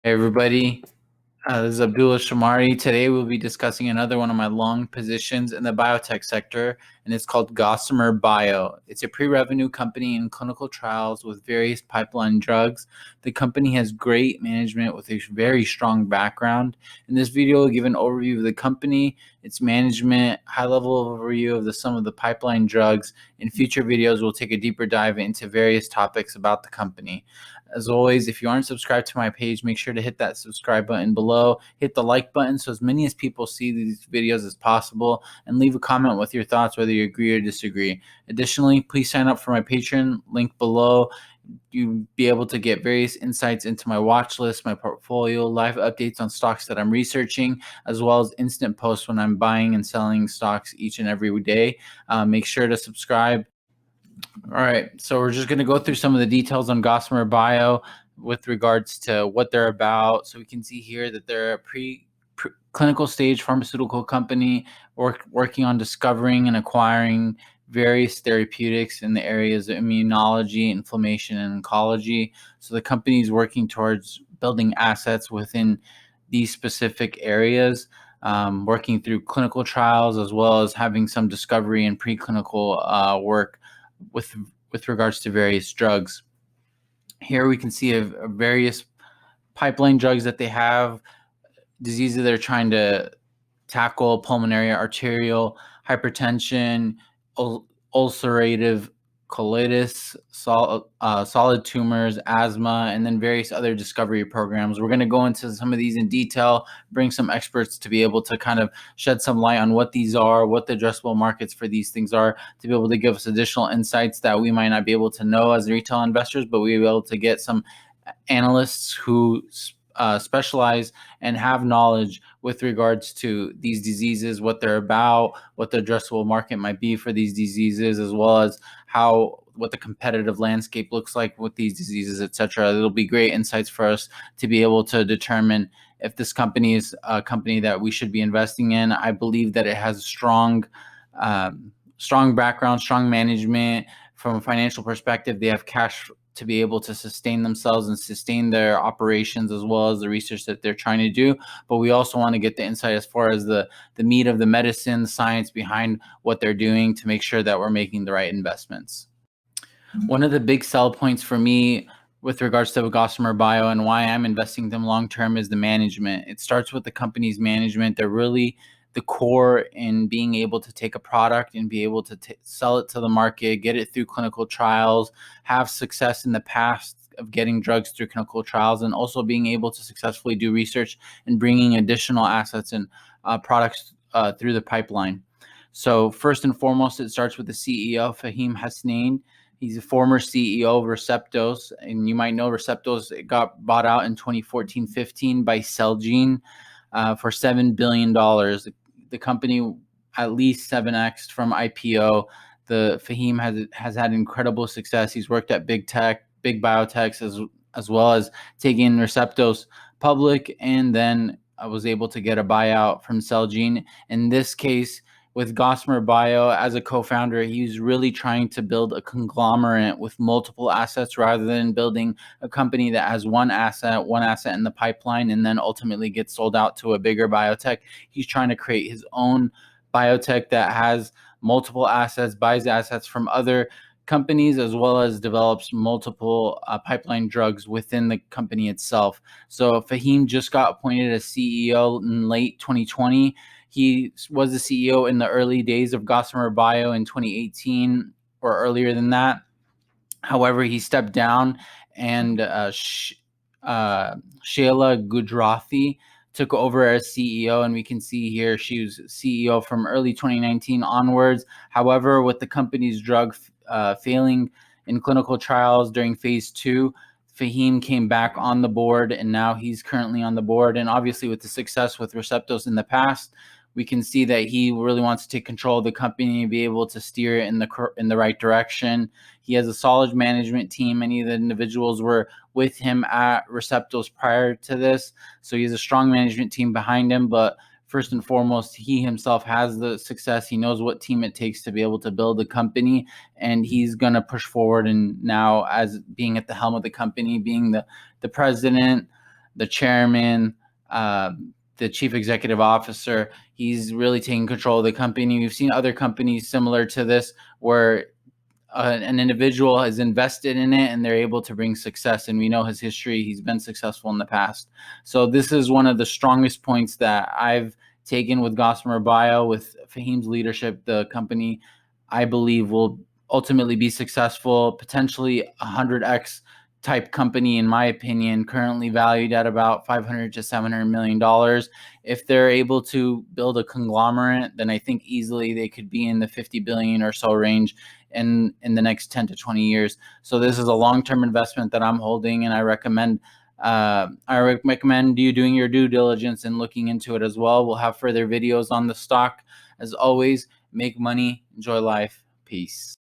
Hey everybody, this is Abdullah Shamari. Today we'll be discussing another one of my long positions in the biotech sector, and it's called Gossamer Bio. It's a pre-revenue company in clinical trials with various pipeline drugs. The company has great management with a very strong background. In this video, we'll give an overview of the company, its management, high-level overview of some of the pipeline drugs. In future videos, we'll take a deeper dive into various topics about the company. As always, if you aren't subscribed to my page, make sure to hit that subscribe button below, hit the like button so as many as people see these videos as possible, and leave a comment with your thoughts whether you agree or disagree. Additionally, please sign up for my Patreon, link below. You'll be able to get various insights into my watch list, my portfolio, live updates on stocks that I'm researching, as well as instant posts when I'm buying and selling stocks each and every day. Make sure to subscribe. All right, so we're just going to go through some of the details on Gossamer Bio with regards to what they're about. So we can see here that they're a clinical stage pharmaceutical company working on discovering and acquiring various therapeutics in the areas of immunology, inflammation, and oncology. So the company is working towards building assets within these specific areas, working through clinical trials, as well as having some discovery and preclinical work with regards to various drugs. Here we can see various pipeline drugs that they have, diseases they're trying to tackle: pulmonary arterial hypertension, ulcerative colitis, solid tumors, asthma, and then various other discovery programs. We're going to go into some of these in detail, bring some experts to be able to kind of shed some light on what these are, what the addressable markets for these things are, to be able to give us additional insights that we might not be able to know as retail investors, but we'll be able to get some analysts who specialize and have knowledge with regards to these diseases, what they're about, what the addressable market might be for these diseases, as well as what the competitive landscape looks like with these diseases, etc. It'll be great insights for us to be able to determine if this company is a company that we should be investing in. I believe that it has a strong background, strong management. From a financial perspective, they have cash to be able to sustain themselves and sustain their operations, as well as the research that they're trying to do. But we also want to get the insight as far as the meat of the medicine, the science behind what they're doing, to make sure that we're making the right investments. One of the big sell points for me with regards to Gossamer Bio and why I'm investing them long term is the management. It starts with the company's management. They're really the core in being able to take a product and be able to sell it to the market, get it through clinical trials, have success in the past of getting drugs through clinical trials, and also being able to successfully do research and bringing additional assets and products through the pipeline. So first and foremost, it starts with the CEO, Fahim Hasnain. He's a former CEO of Receptos, and you might know Receptos got bought out in 2014-15 by Celgene for $7 billion. The company at least 7x from IPO. The Fahim has had incredible success. He's worked at big tech, big biotechs, as well as taking Receptos public, and then I was able to get a buyout from Celgene. In this case, with Gossamer Bio, as a co-founder, he's really trying to build a conglomerate with multiple assets rather than building a company that has one asset in the pipeline and then ultimately gets sold out to a bigger biotech. He's trying to create his own biotech that has multiple assets, buys assets from other companies, as well as develops multiple pipeline drugs within the company itself. So Fahim just got appointed as CEO in late 2020. He was the CEO in the early days of Gossamer Bio in 2018 or earlier than that. However, he stepped down, and Shayla Gujarati took over as CEO, and we can see here she was CEO from early 2019 onwards. However, with the company's drug failing in clinical trials during phase 2, Fahim came back on the board, and now he's currently on the board. And obviously, with the success with Receptos in the past, we can see that he really wants to take control of the company and be able to steer it in the right direction. He has a solid management team. Many of the individuals were with him at Receptos prior to this, so he has a strong management team behind him. But first and foremost, he himself has the success. He knows what team it takes to be able to build a company, and he's going to push forward. And now, as being at the helm of the company, being the president, the chairman, the chief executive officer. He's really taking control of the company. We've seen other companies similar to this where an individual has invested in it and they're able to bring success. And we know his history. He's been successful in the past. So this is one of the strongest points that I've taken with Gossamer Bio. With Fahim's leadership, the company, I believe, will ultimately be successful, potentially 100x type company, in my opinion, currently valued at about $500 to $700 million. If they're able to build a conglomerate, then I think easily they could be in the 50 billion or so range in the next 10 to 20 years. So this is a long-term investment that I'm holding, and I recommend you doing your due diligence and looking into it as well. We'll have further videos on the stock. As always, make money, enjoy life. Peace.